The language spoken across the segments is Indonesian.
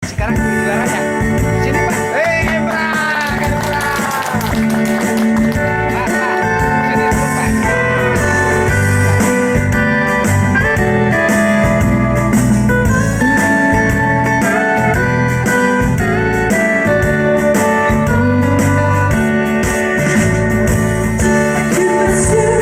Sekarang juaranya. Sini Pak. Hei Pak, aduh, Pak. Pak, sini dulu Pak. Terima kasih.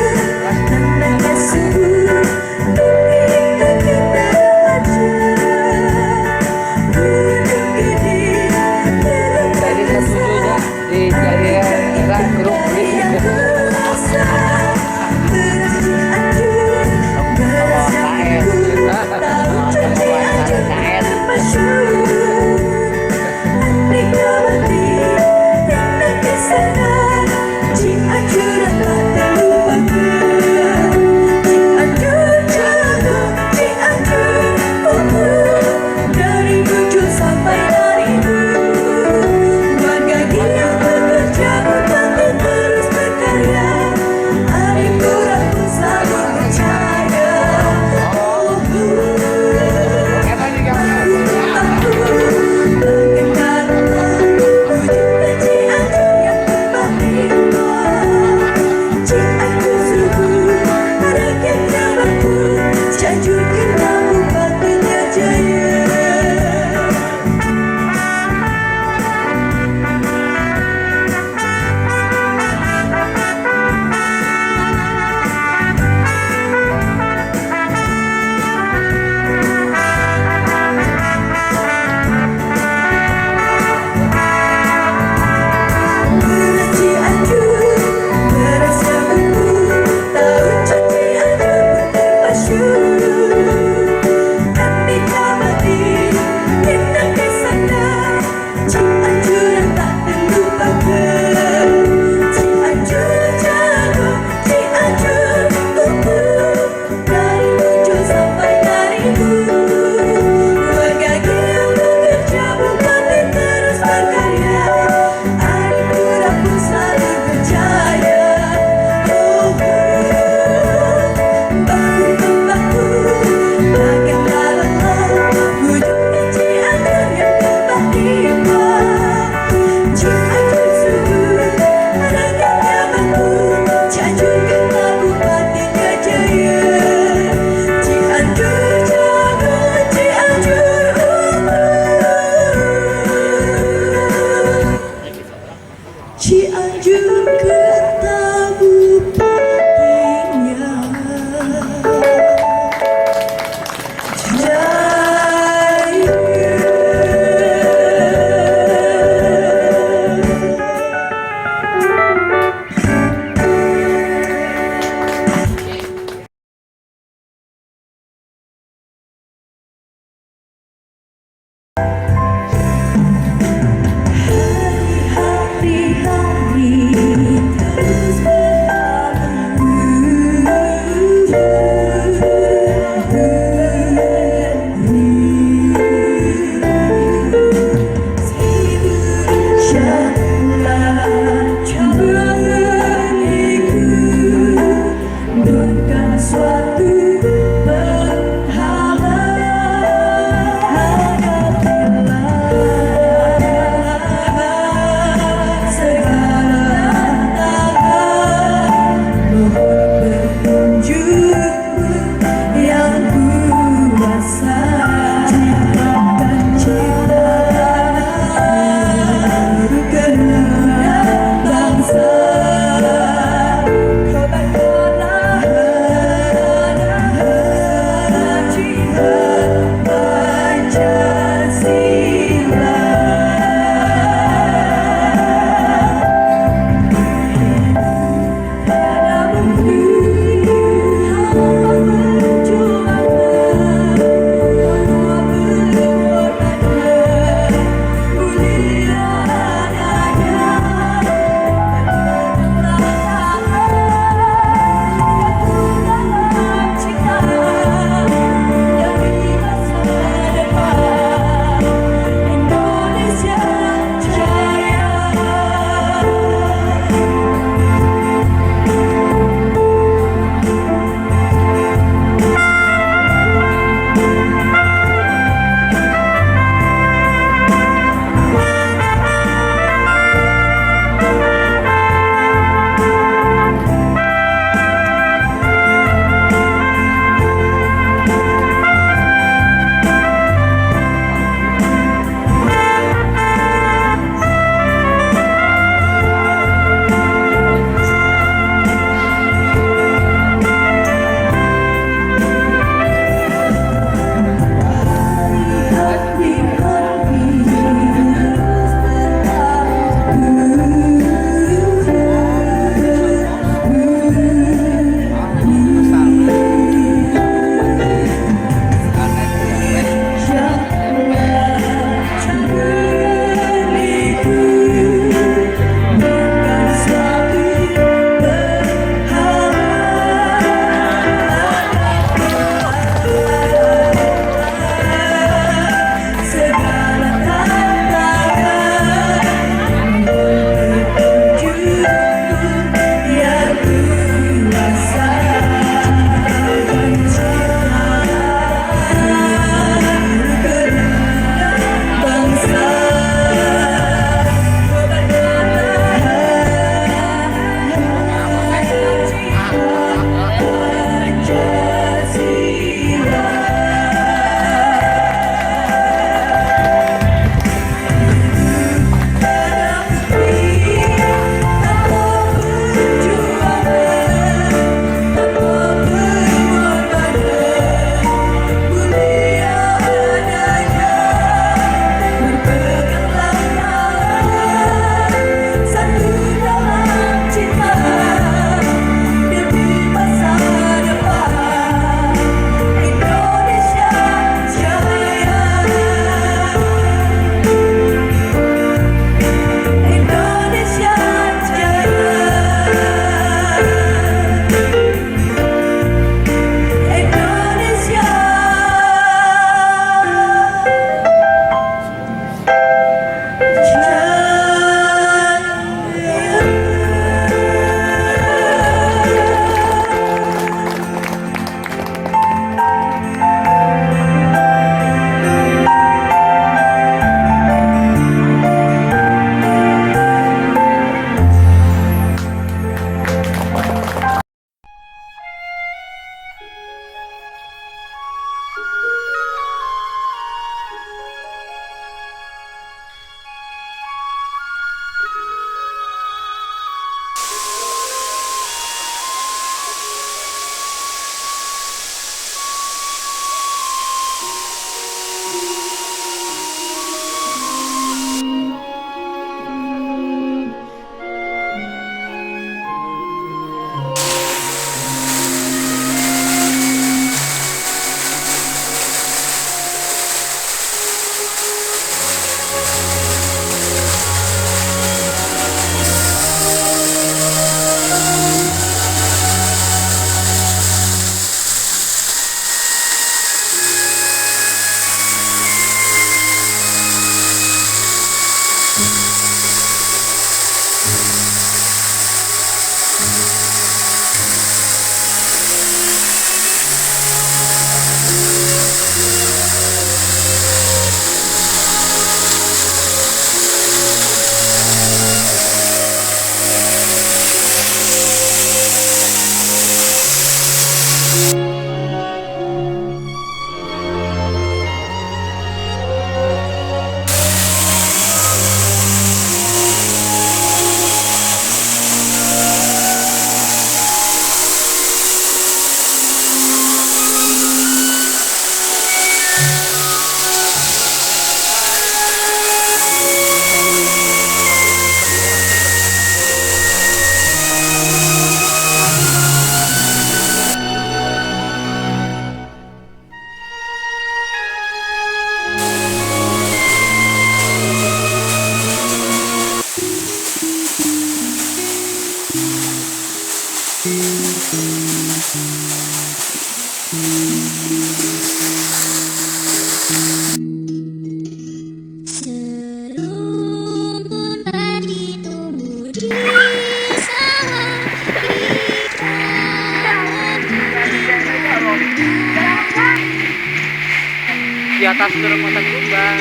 di atas Muatan Kumbang.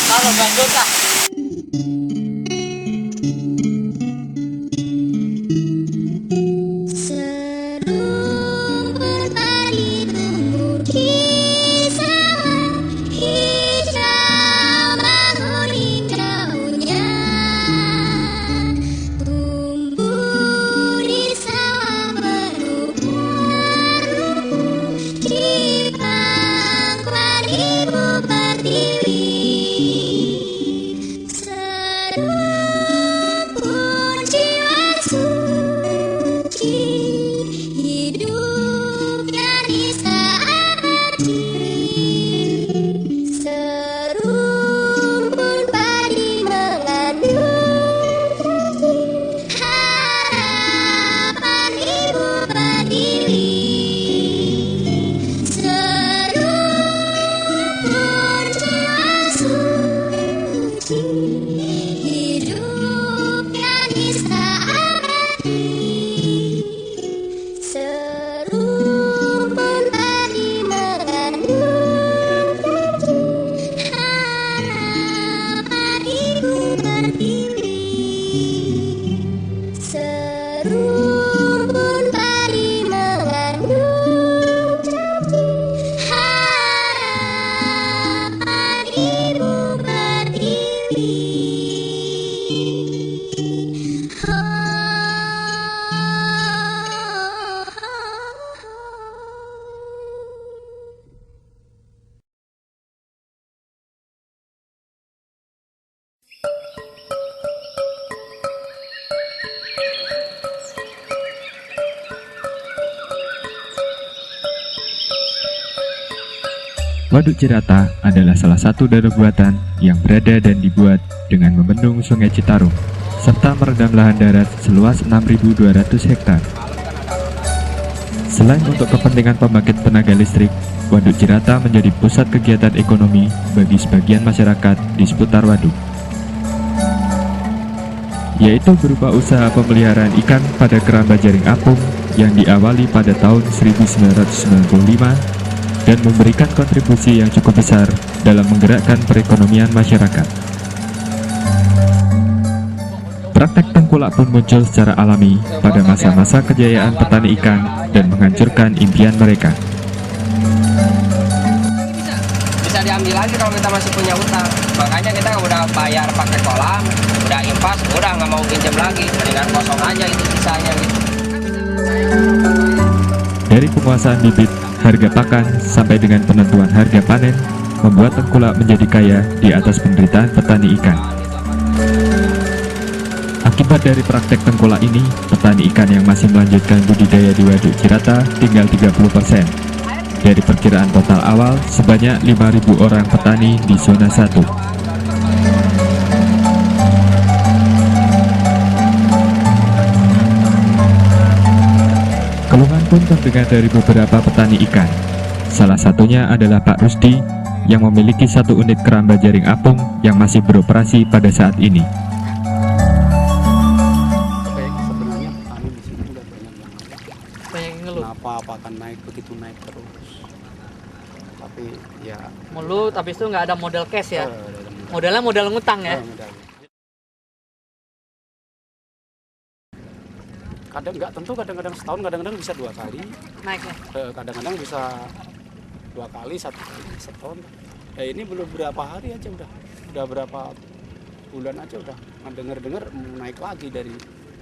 Kalau gandul kah? Waduk Cirata adalah salah satu danau buatan yang berada dan dibuat dengan membendung Sungai Citarum, serta merendam lahan darat seluas 6.200 hektar. Selain untuk kepentingan pembangkit tenaga listrik, Waduk Cirata menjadi pusat kegiatan ekonomi bagi sebagian masyarakat di seputar waduk, yaitu berupa usaha pemeliharaan ikan pada keramba jaring apung yang diawali pada tahun 1995 dan memberikan kontribusi yang cukup besar dalam menggerakkan perekonomian masyarakat. Praktek tengkulak pun muncul secara alami pada masa-masa kejayaan petani ikan dan menghancurkan impian mereka. Bisa diambil lagi kalau kita masih punya utang. Makanya kita udah bayar pakai kolam, udah impas, udah nggak mau pinjam lagi, mendingan kosong aja itu sisanya gitu. Dari penguasaan bibit, harga pakan, sampai dengan penentuan harga panen, membuat tengkulak menjadi kaya di atas penderitaan petani ikan. Akibat dari praktek tengkulak ini, petani ikan yang masih melanjutkan budidaya di Waduk Cirata tinggal 30%. Dari perkiraan total awal, sebanyak 5.000 orang petani di zona 1. Keluhan pun terdengar dari beberapa petani ikan. Salah satunya adalah Pak Rusdi yang memiliki satu unit keramba jaring apung yang masih beroperasi pada saat ini. Sebenarnya petani di sini udah banyak yang Ngeluh. kenapa pakan naik begitu naik terus. Tapi ya Mulu, tapi itu nggak ada model cash ya. ada Modelnya modal ngutang ya. modalnya. Kadang nggak tentu, kadang-kadang setahun, kadang-kadang bisa 2 kali, Naiknya. kadang-kadang bisa 2 kali, 1 kali setahun. Ini belum berapa hari aja udah berapa bulan aja udah dengar-dengar naik lagi dari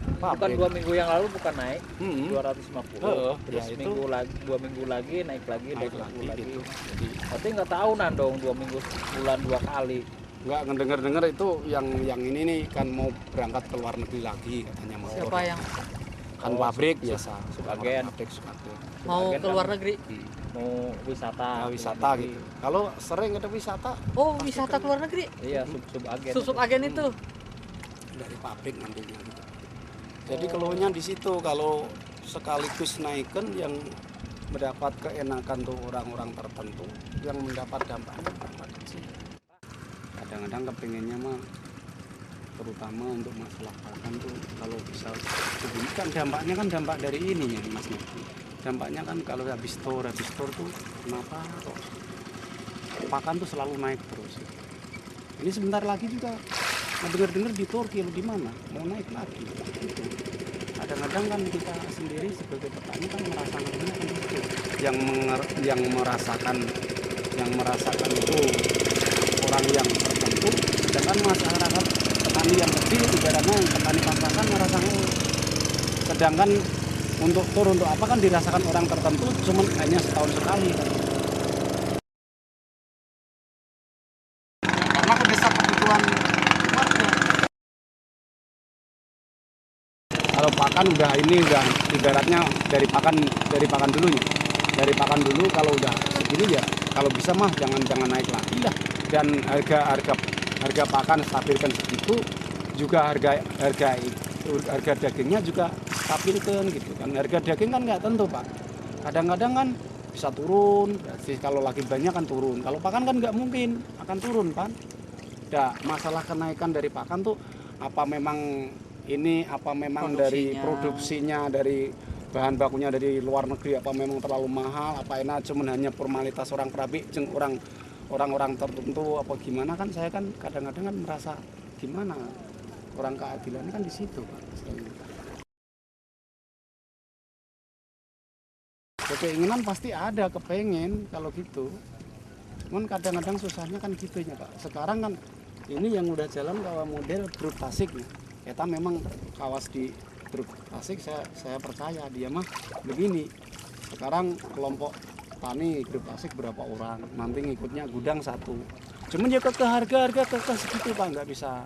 Bukan pabrik. 2 minggu yang lalu bukan naik Mm-mm. 250. Ya Terus itu minggu lagi 2 minggu lagi naik lagi naik 2 lagi minggu lagi. gitu. Jadi Berarti nggak tahunan dong 2 minggu sebulan 2 kali. nggak ngedenger-denger itu yang ini nih kan mau berangkat ke luar negeri lagi katanya motor. Siapa yang Kan Oh, pabrik biasa. sebagian. Pabrik sebagian. mau Sebagian ke kan luar negeri? mau wisata. Nah, wisata gitu. Kalau sering ada wisata Oh, pasti wisata kan ke luar negeri? Iya, sub agen. Susuk agen itu. dari pabrik nantinya gitu. Jadi keluhnya di situ kalau sekaligus naikkan yang mendapat keenakan tuh orang-orang tertentu yang mendapat dampaknya berapa kecil. Kadang-kadang kepinginnya mah terutama untuk masalah pakan tuh kalau bisa begini kan dampaknya kan dampak dari ini ya Mas. Dampaknya kan kalau habis store tuh kenapa kok pakan tuh selalu naik terus. Ini sebentar lagi juga dengar-dengar di Turki atau di mana mau naik lagi. Kadang-kadang kan kita sendiri sebagai petani kan merasakannya kan itu yang merasakan itu orang yang tertentu, sedangkan masyarakat petani yang kecil ibaratnya petani pas-pasan merasakan, sedangkan untuk tur untuk apa kan dirasakan orang tertentu cuman hanya setahun sekali kan. Karena kedesak kebutuhan keluarga. Kalau pakan udah ini udah ibaratnya dari pakan dulunya. Dari pakan dulu kalau udah segini ya kalau bisa mah jangan naik lagi lah. Dan harga pakan stabilkan segitu, juga harga dagingnya juga stabilkan gitu kan. Harga daging kan nggak tentu Pak. Kadang-kadang kan bisa turun, berarti kalau lagi banyak kan turun. Kalau pakan kan nggak mungkin akan turun Pak. Masalah kenaikan dari pakan tuh apa memang dari produksinya, dari bahan bakunya dari luar negeri, apa memang terlalu mahal, apa enak cuman hanya formalitas orang perabik jeung orang-orang tertentu apa gimana kan. Saya kan kadang-kadang kan merasa gimana orang keadilannya kan di situ Pak. Keinginan pasti ada, kepengen kalau gitu, cuman kadang-kadang susahnya kan gitunya Pak. Sekarang kan ini yang udah jalan kawan model grup Tasik nih. Kita memang kawas di grup Tasik, saya percaya dia mah begini. Sekarang kelompok tani grup Tasik berapa orang, nanti ngikutnya gudang 1. Cuman ya ke harga segitu Pak, nggak bisa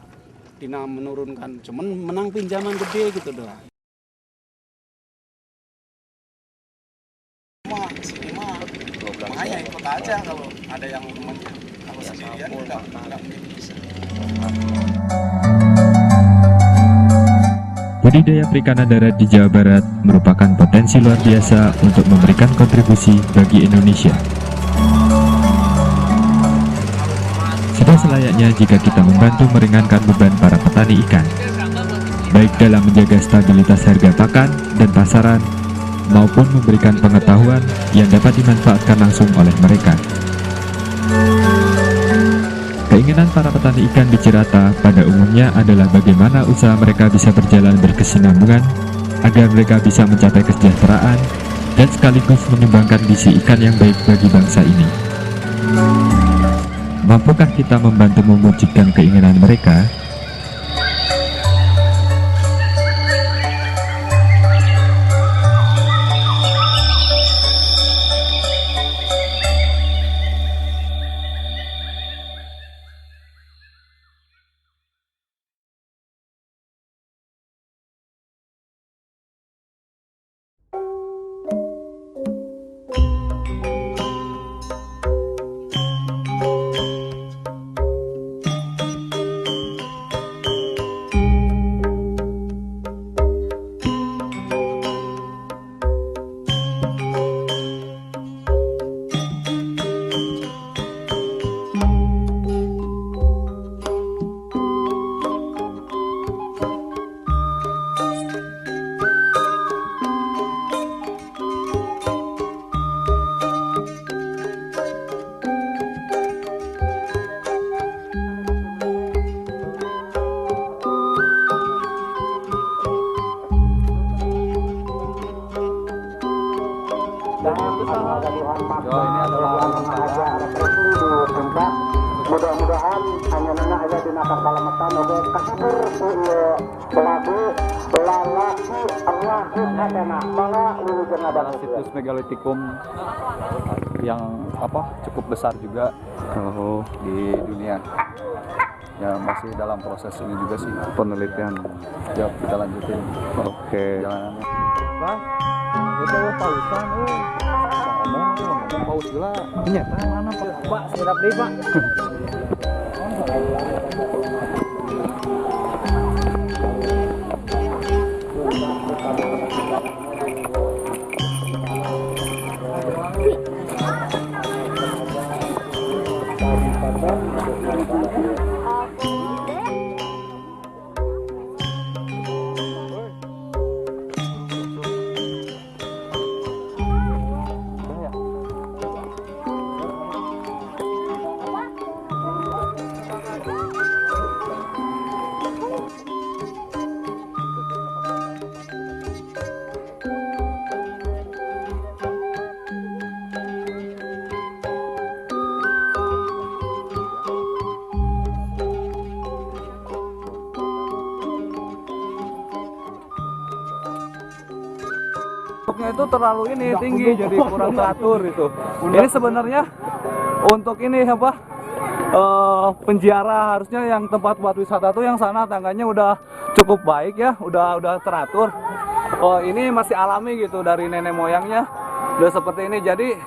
menurunkan. Cuman menang pinjaman gede gitu doang. Sini mah makanya ikut aja kalau ada yang temannya. Kalau sendirian nggak mungkin bisa. Budidaya perikanan darat di Jawa Barat merupakan potensi luar biasa untuk memberikan kontribusi bagi Indonesia. Sudah selayaknya jika kita membantu meringankan beban para petani ikan, baik dalam menjaga stabilitas harga pakan dan pasaran, maupun memberikan pengetahuan yang dapat dimanfaatkan langsung oleh mereka. Keinginan para petani ikan di Cirata pada umumnya adalah bagaimana usaha mereka bisa berjalan berkesinambungan agar mereka bisa mencapai kesejahteraan dan sekaligus menyumbangkan gizi ikan yang baik bagi bangsa ini. Mampukah kita membantu mewujudkan keinginan mereka? adalah situs megalitikum yang cukup besar juga di dunia. Ya masih dalam proses ini juga sih penelitian. Ya kita lanjutin. Oke. Jalanannya. Bah, itu pausan ngomong paus gila. Iya, mana Pak? Siap deh, Pak. Itu terlalu tinggi jadi kurang teratur itu. Ini sebenarnya untuk penjara harusnya yang tempat buat wisata tuh yang sana tangganya udah cukup baik ya, udah teratur. Oh ini masih alami gitu dari nenek moyangnya udah seperti ini, jadi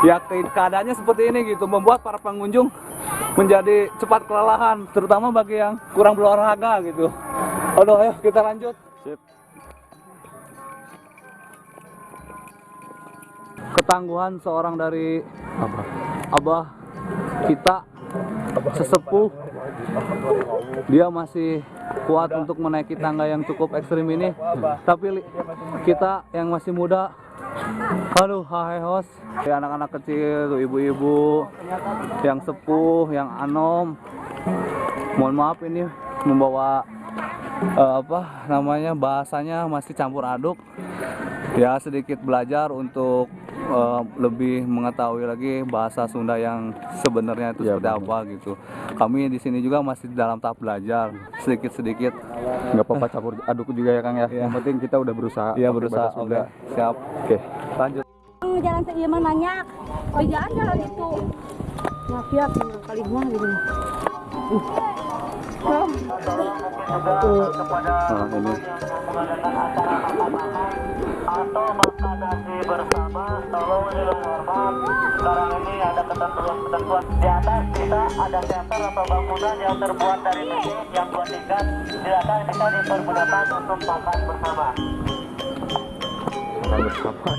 ya keadaannya seperti ini gitu membuat para pengunjung menjadi cepat kelelahan, terutama bagi yang kurang berolahraga gitu. Aduh, ayo kita lanjut. Sip. Ketangguhan seorang dari abah kita sesepuh, dia masih kuat untuk menaiki tangga yang cukup ekstrim ini. Tapi kita yang masih muda, aduh haheos, anak-anak kecil, ibu-ibu yang sepuh, yang anom, mohon maaf ini membawa bahasanya masih campur aduk. Ya sedikit belajar untuk lebih mengetahui lagi bahasa Sunda yang sebenarnya itu seperti apa gitu. Kami di sini juga masih dalam tahap belajar sedikit-sedikit. Nggak apa-apa campur aduk juga ya Kang ya. Yang penting kita udah berusaha. Iya berusaha. Oke, siap. Oke, lanjut. Jalan iya mah banyak. Oh jalan itu. Maaf kali mah gitu. Ini atau berkadasi bersama, tolong dihormat. Sekarang ini ada ketentuan di atas kita ada shelter atau bangunan yang terbuat dari besi yang buat ikan, silakan bisa dipergunakan untuk makan bersama. Makan bersama.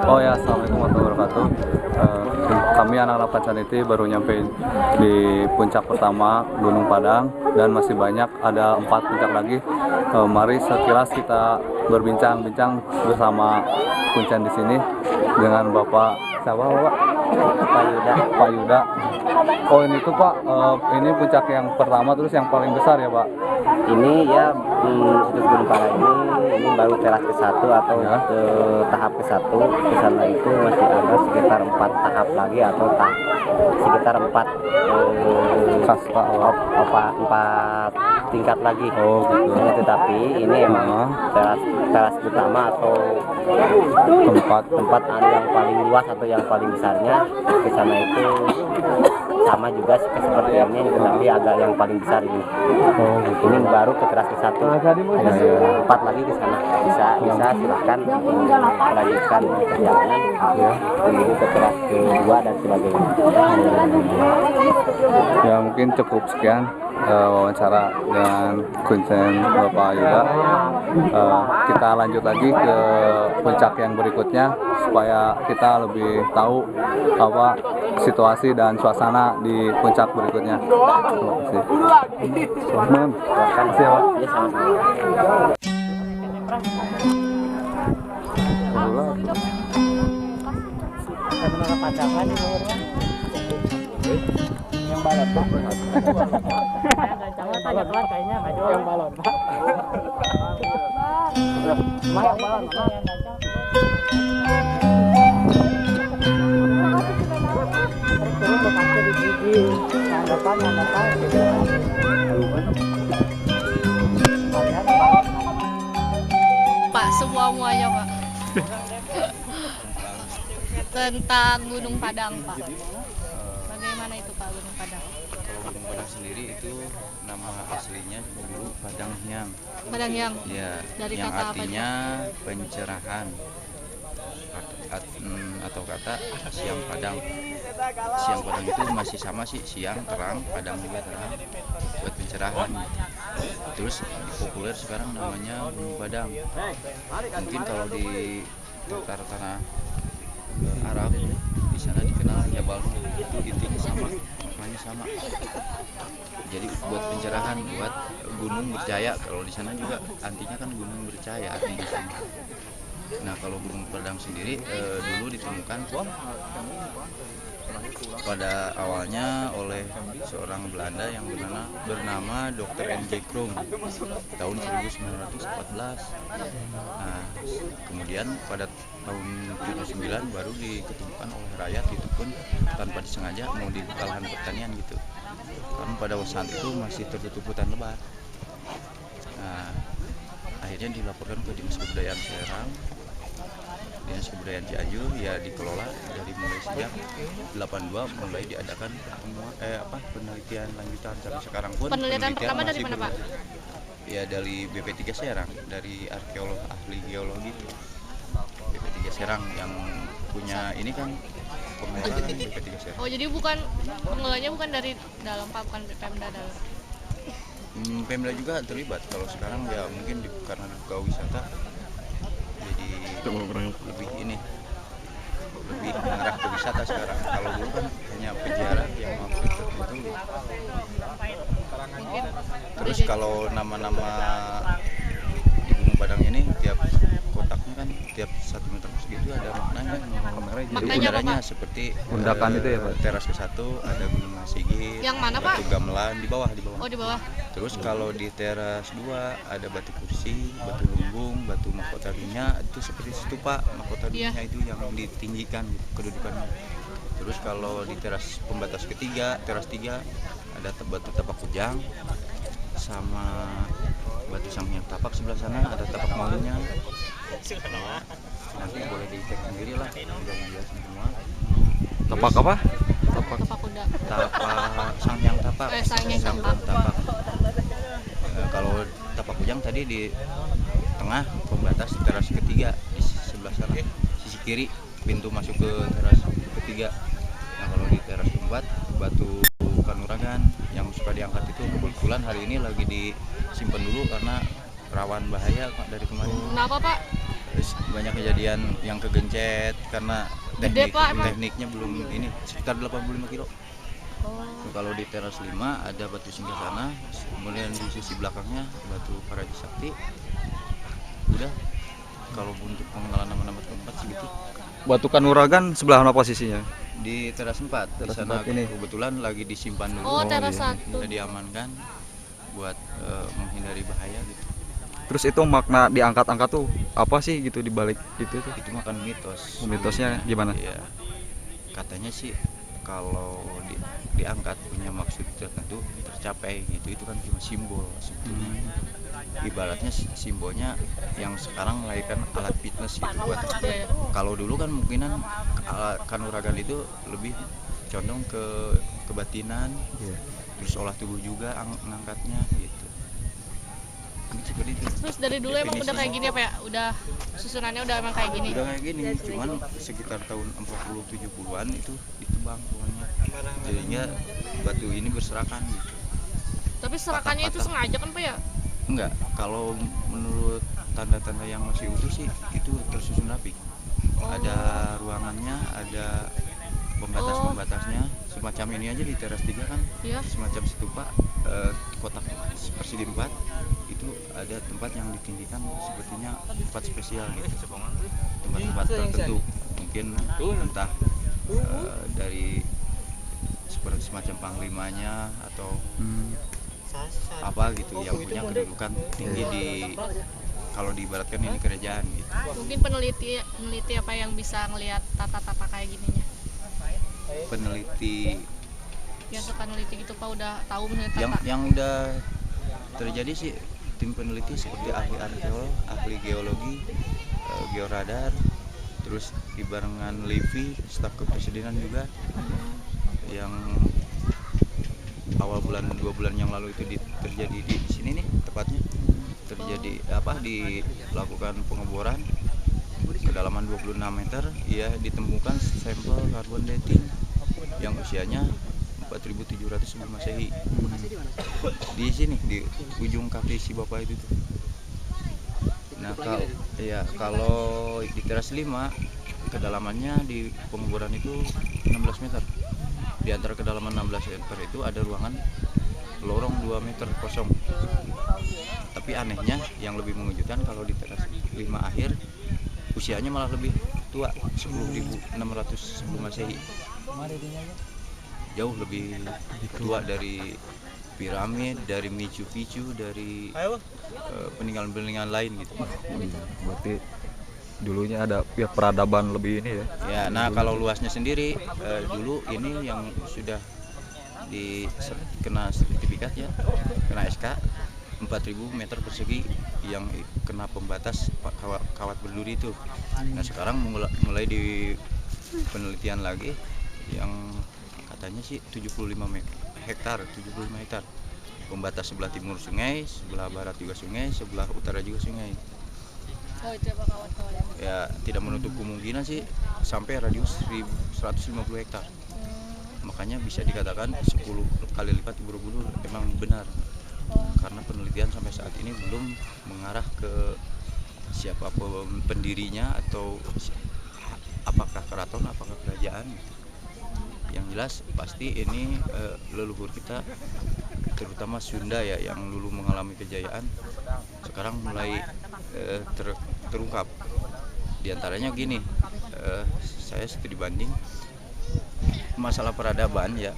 Oh ya, assalamualaikum warahmatullahi wabarakatuh. Kami anak-anak Pacaniti baru nyampe di puncak pertama Gunung Padang dan masih banyak, ada 4 puncak lagi. Mari sekilas kita berbincang-bincang bersama Kuncen di sini dengan Bapak siapa Bapak? Pak Yuda. Oh ini tuh Pak, ini puncak yang pertama terus yang paling besar ya Pak? Ini ya situs Gunung Padang ini baru teras ke-1 atau ya. ke tahap ke-1. Ke sana itu masih ada sekitar 4 tahap lagi atau sekitar 4 kasta 4 tingkat lagi. Oh gitu. Tetapi ini emang teras utama atau tempat yang paling luas atau yang paling besarnya. Ke sana itu sama juga seperti ini, tetapi agak yang paling besar ini. Oh gitu. Ini baru ke teras ke-1. Ada 4 lagi ke sana. Bisa silahkan melanjutkan perjalanan ya, menuju ke teras ke-2 dan sebagainya. Ya mungkin cukup sekian. wawancara dengan Kuncen Bapak Yuda. Kita lanjut lagi ke puncak yang berikutnya supaya kita lebih tahu apa situasi dan suasana di puncak berikutnya. Terima kasih. Terima kasih ya, Pak. Ya sama-sama. Benar pacangan di bawahnya. Yang balon Pak. Jangan tanya pelan kayaknya nggak jauh. Yang balon Pak. Yang balon Pak. Turun bekasnya di gigi. Yang depan gitu. Pak, semuanya Pak. Tentang Gunung Padang Pak. Bagaimana itu Pak Gunung Padang? Kalau Gunung Padang sendiri itu nama aslinya dulu Padang Hyang. Padang Hyang. Ya, Dari yang kata apa artinya pencerahan atau kata siang padang. Siang padang itu masih sama sih, siang terang, padang juga terang buat pencerahan. Terus populer sekarang namanya Gunung Padang. Mungkin kalau di tanah Arab di sana dikenal Jabal Nur, itu intinya sama, maknanya sama. Jadi buat pencerahan, buat gunung bercahaya. Kalau di sana juga artinya kan gunung bercahaya, artinya sama. Nah kalau Gunung Padang sendiri dulu ditemukan pada awalnya oleh seorang Belanda yang bernama Dr. N.J. Kroon tahun 1914. Nah, kemudian pada tahun 79 baru diketemukan oleh rakyat, itu pun tanpa disengaja mau di lahan pertanian gitu. Karena pada saat itu masih tertutup hutan lebat. Nah, akhirnya dilaporkan ke Dinas Kebudayaan Serang, Dinas Kebudayaan Cianjur, ya dikelola dari mulai sejak 82 mulai diadakan penelitian lanjutan sampai sekarang pun. Penelitian pertama dari mana Pak? Ya dari BP3 Serang, dari arkeolog ahli geologi BP3 Serang yang punya ini kan pengelola BP3 Serang. Oh jadi bukan pengelolanya bukan dari dalam Pak, bukan Pemda dalam? Pemda juga terlibat. Kalau sekarang ya mungkin karena dibuka wisata jadi lebih mengarah ke wisata sekarang. Kalau dulu kan hanya peziarah yang maksud tertentu. Terus kalau nama-nama di Gunung Padang ini tiap kotaknya kan tiap 1 meter segitu ada maknanya. Udaranya seperti undakan itu ya Pak. Teras ke-1 ada Gunung Masigit. Yang mana Pak? Batu Gamelan di bawah. Oh di bawah. Terus kalau di teras 2 ada Batu Kursi, Batu Lumbung, Batu Mahkota Dunia, itu seperti stupa Mahkota Dunia itu yang ditinggikan kedudukannya. Terus kalau di teras pembatas ketiga, teras 3 ada Batu Tapak Kujang sama Batu Sanghyang Tapak, sebelah sana ada Tapak Malunya. Nanti boleh dicek sendiri lah, udah menjelaskan semua. Tapak apa? Tapak kuda. Tapak Sanghyang Tapak. Sanghyang Tapak. Kalau Tapak Kujang tadi di tengah pembatas teras ketiga di sebelah sana, sisi kiri pintu masuk ke teras ketiga. Nah kalau di teras keempat Batu Kanuragan yang suka diangkat itu kebetulan hari ini lagi disimpan dulu karena rawan bahaya dari kemarin. Kenapa Pak? Banyak kejadian yang kegencet karena tekniknya belum ini, sekitar 85 kilo. Kalau di teras 5 ada Batu Singgasana, kemudian di sisi belakangnya Batu Paraji Sakti. Udah, kalau untuk pengenalan nama-nama tempat segitu. Batu Kanuragan sebelah mana posisinya? Di teras 4, di sana kebetulan lagi disimpan dulu. Oh, teras 1. Sudah diamankan buat menghindari bahaya gitu. Terus itu makna diangkat-angkat tuh apa sih gitu di balik itu tuh? Itu makan mitos. Mitosnya gimana? Iya. Katanya sih kalau diangkat punya maksud tertentu tercapai gitu, itu kan cuma simbol sebetulnya. Ibaratnya simbolnya yang sekarang melahirkan alat fitness gitu buat. Kalau dulu kan mungkinan Kanuragan itu lebih condong ke kebatinan, terus olah tubuh juga ngangkatnya gitu. Seperti itu. Terus dari dulu emang udah kayak gini apa ya? Udah susunannya udah emang kayak gini? Udah kayak gini, cuman sekitar tahun 40-70-an itu bang pokoknya. Jadinya batu ini berserakan gitu. Tapi serakannya itu sengaja kan Pak ya? Enggak, kalau menurut tanda-tanda yang masih utuh sih itu tersusun rapi. Ada ruangannya, ada pembatas-pembatasnya. Semacam ini aja di teras 3 kan, semacam stupa, kotak persegi 4 itu ada tempat yang ditinggikan sepertinya tempat spesial gitu. Tempat-tempat tertentu, mungkin entah dari seperti semacam panglimanya atau apa gitu yang punya kedudukan tinggi di, kalau diibaratkan ini kerajaan gitu. Mungkin peneliti apa yang bisa ngelihat tata-tata kayak gininya? Peneliti yang suka neliti gitu Pak udah tahu misalnya tata? Yang udah terjadi sih tim peneliti seperti ahli arkeolog, ahli geologi, georadar, terus dibarengan LIVI, staf kepresidenan juga, yang awal bulan 2 bulan yang lalu itu terjadi di sini nih tepatnya, terjadi dilakukan pengeboran kedalaman 26 meter, ya ditemukan sampel karbon dating yang usianya 4.700 sebelum Masehi. Di sini di ujung kaki si bapak itu tuh. Nah, kalau di teras 5 kedalamannya di pengeboran itu 16 meter. Di antara kedalaman 16 meter itu ada ruangan lorong 2 meter kosong. Tapi anehnya yang lebih mengejutkan kalau di teras 5 akhir usianya malah lebih tua, 10.600 sebelum Masehi. Jauh lebih tua dari piramid, dari Machu Picchu, dari peninggalan-peninggalan lain gitu. Berarti dulunya ada ya peradaban lebih ini ya. Ya, nah kalau luasnya sendiri dulu ini yang sudah kena sertifikat ya, kena SK 4.000 meter persegi yang kena pembatas kawat berduri itu. Nah sekarang mulai di penelitian lagi yang katanya sih 75 hektar pembatas sebelah timur sungai, sebelah barat juga sungai, sebelah utara juga sungai. Oh itu apa kawan-kawan? Ya tidak menutup kemungkinan sih sampai radius 150 hektar. Makanya bisa dikatakan 10 kali lipat Borobudur memang benar. Karena penelitian sampai saat ini belum mengarah ke siapa pendirinya atau apakah keraton, apakah kerajaan. Yang jelas pasti ini leluhur kita, terutama Sunda ya yang dulu mengalami kejayaan, sekarang mulai terungkap. Di antaranya gini, saya studi banding masalah peradaban ya,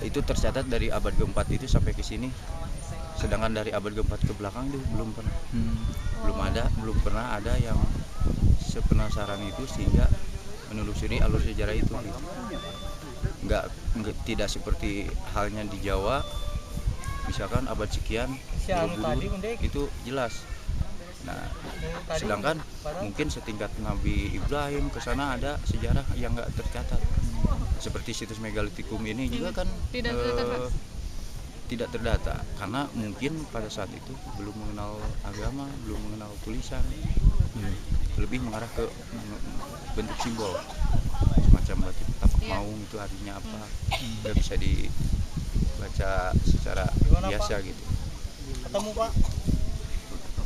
itu tercatat dari abad ke-4 itu sampai ke sini, sedangkan dari abad ke-4 ke belakang itu belum pernah ada yang sepenasaran itu sehingga menelusuri alur sejarah itu gitu. Tidak seperti halnya di Jawa, misalkan abad sekian Borobudur itu jelas. Nah, sedangkan mungkin setingkat Nabi Ibrahim ke sana ada sejarah yang nggak tercatat. Seperti situs megalitikum ini juga kan tidak terdata karena mungkin pada saat itu belum mengenal agama, belum mengenal tulisan, lebih mengarah ke bentuk simbol semacam batu tapak maung itu artinya apa, nggak bisa dibaca secara biasa gitu. Ketemu Pak?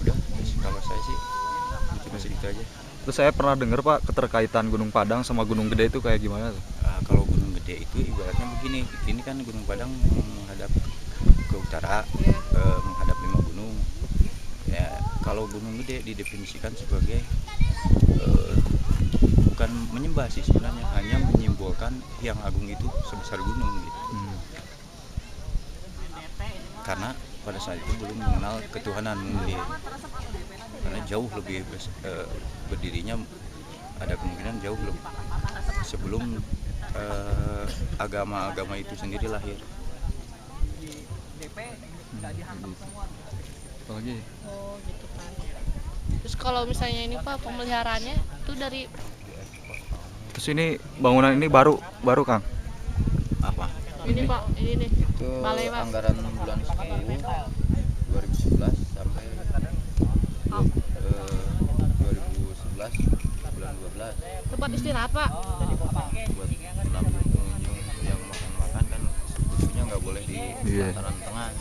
Udah, kalau saya sih cuma segitu aja. Terus saya pernah dengar Pak keterkaitan Gunung Padang sama Gunung Gede itu kayak gimana tuh? Kalau Gunung Gede itu ibaratnya begini, ini kan Gunung Padang menghadap ke utara, menghadap 5 gunung. Ya, kalau Gunung Gede didefinisikan sebagai bukan menyembah sih sebenarnya, hanya menyimbolkan yang agung itu sebesar gunung gitu. Karena pada saat itu belum mengenal ketuhanan mungkin, karena jauh lebih berdirinya ada kemungkinan jauh lebih sebelum agama-agama itu sendiri lahir. Oh gitu kan. Terus kalau misalnya ini Pak pemeliharaannya itu dari. Terus ini bangunan ini baru Kang? Apa? Ini Pak, ini nih. Itu balai, Pak. Anggaran bulan 10 2011 sampai 2011 bulan 12. Tempat istirahat Pak. Buat menampung pengunjung yang makan-makan kan sebetulnya nggak boleh di dataran tengah.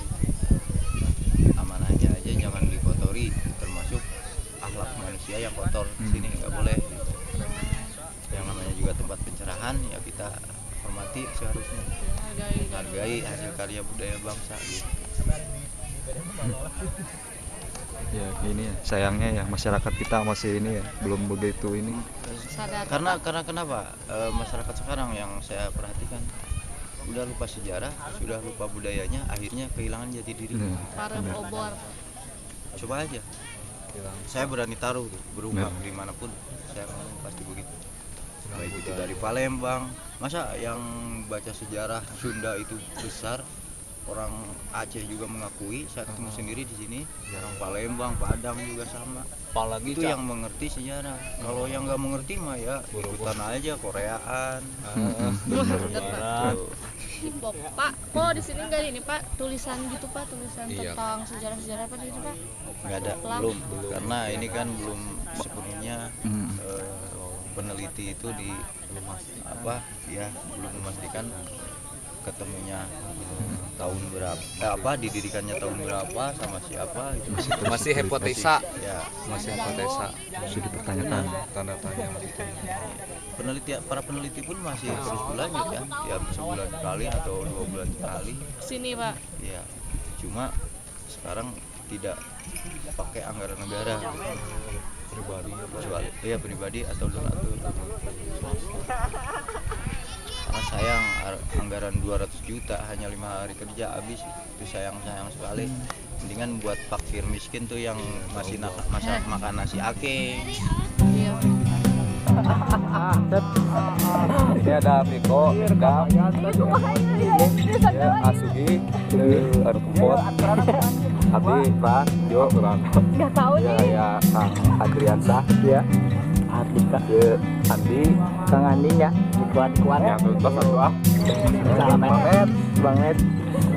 karya budaya bangsa gitu. Ya ini ya, sayangnya ya masyarakat kita masih ini ya belum begitu ini. Karena kenapa masyarakat sekarang yang saya perhatikan udah lupa sejarah, sudah lupa budayanya, akhirnya kehilangan jati diri. Parem obor. Coba aja, saya berani taruh tuh, berubah dimanapun saya ngomong pasti begitu. Baik itu dari Palembang, masa yang baca sejarah Sunda itu besar, orang Aceh juga mengakui, saya ketemu sendiri di sini, orang Palembang, Padang juga sama. Apalagi itu yang mengerti sejarah. Kalau yang nggak mengerti mah ya ikutan aja Koreaan. Hip-hop. Pak, kok di sini nggak ini Pak tulisan gitu Pak, tulisan tentang sejarah-sejarah apa gitu Pak? Nggak ada, belum. Karena ini kan belum sepenuhnya peneliti itu belum memastikan ketemunya tahun berapa, didirikannya tahun berapa sama siapa itu masih hipotesa. Masih hipotesa, masih dipertanyakan, tanda tanya masih para peneliti pun masih terus berlanjut kan, tiap sebulan sekali atau 2 bulan sekali sini Pak. Ya, cuma sekarang tidak pakai anggaran negara pribadi atau donatur. Karena sayang, anggaran 200 juta hanya 5 hari kerja habis, itu sayang sekali. Mendingan buat fakir miskin tuh yang masih makan nasi akeh. Ini ada Piko, Dam, Asugi, ada Kempot, Abi, Pak, Jo, Nggak tahu nih. ya Kang Adriansah, ya, Ardika, Andi, Kang Andinya, kuat yang tuntas satu banget.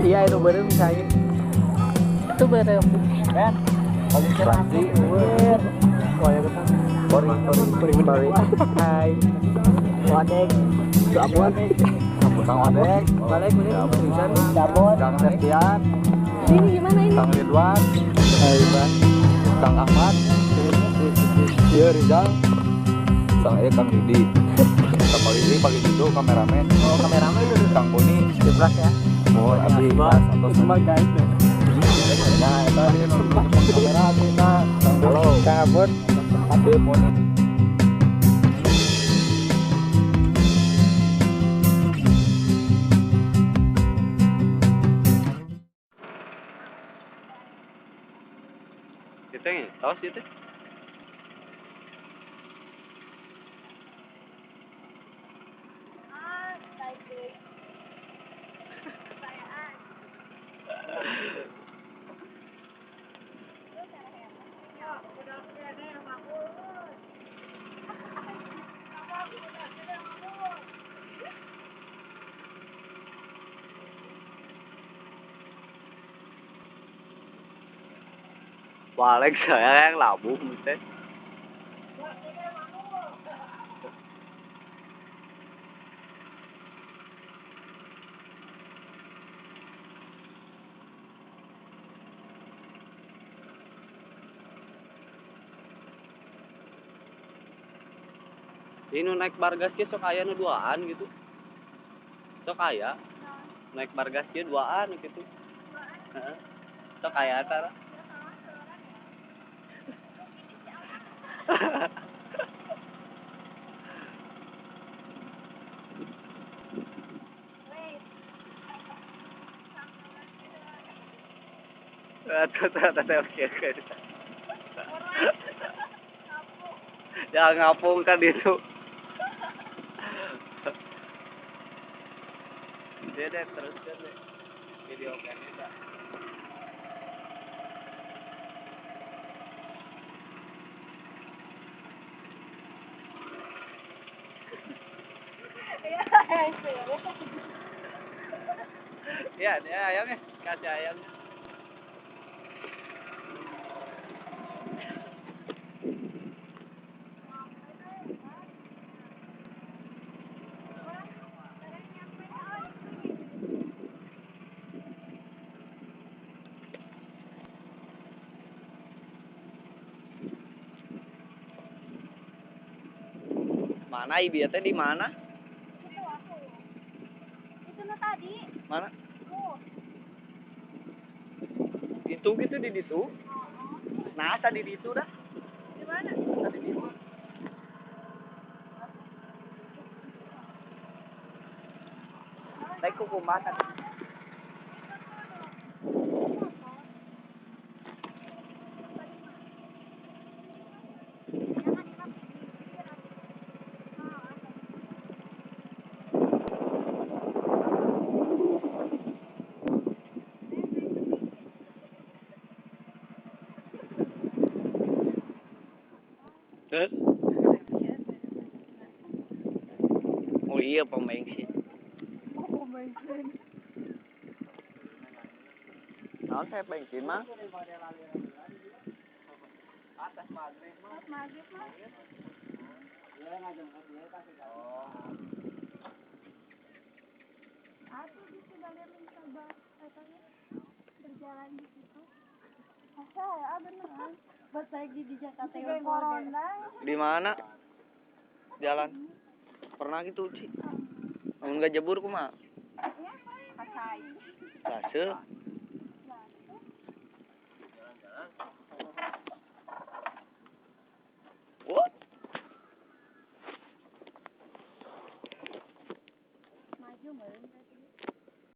Iya itu berem saya. Itu berem. Ranti, Pori, Hai. Wadek. Abuan. Kang Odek, Balik menit tulisan Kang Septian, Ini gimana ini? Kang Ridwan, Hai, Bang. Kang Ahmad, iya Rizal, Kang Kang Didi, sama Didi pagi itu kameramen, Kameramen itu Kang Boni, jelas ya. Abi, atau Semua guys. nah tadi kamera kita, halo, Kabut. Abi Boni. Kita ini, tahu sih itu. Paling saya yang labuh gitu. Ini naik bargas ke sok aya nu duaan gitu. Sok aya. Naik bargas ke duaan gitu. Heeh. Sok aya tara. Oke. Jangan ngapung kan itu. Dia teruskan deh. Video kamera. Ya, dia ayamnya, kasih ayamnya. Mana ibu teh di mana? Itu tadi. Mana? Oh. ditu gitu di ditu. Nah, asa di ditu dah. Di mana? Asa di ditu. Naik kukumbatan. Terus? Oh iya, pom bensin. Oh, bensin. Nah, saya bensin mah. Atas maghrib mah. Aku di Sebagai mencoba katanya berjalan di situ. Masa ya beneran? Pas lagi di Jakarta yang corona. Di mana? Jalan. Pernah gitu sih. Namun gak jebur kumaha? Ya, pasai. Lase.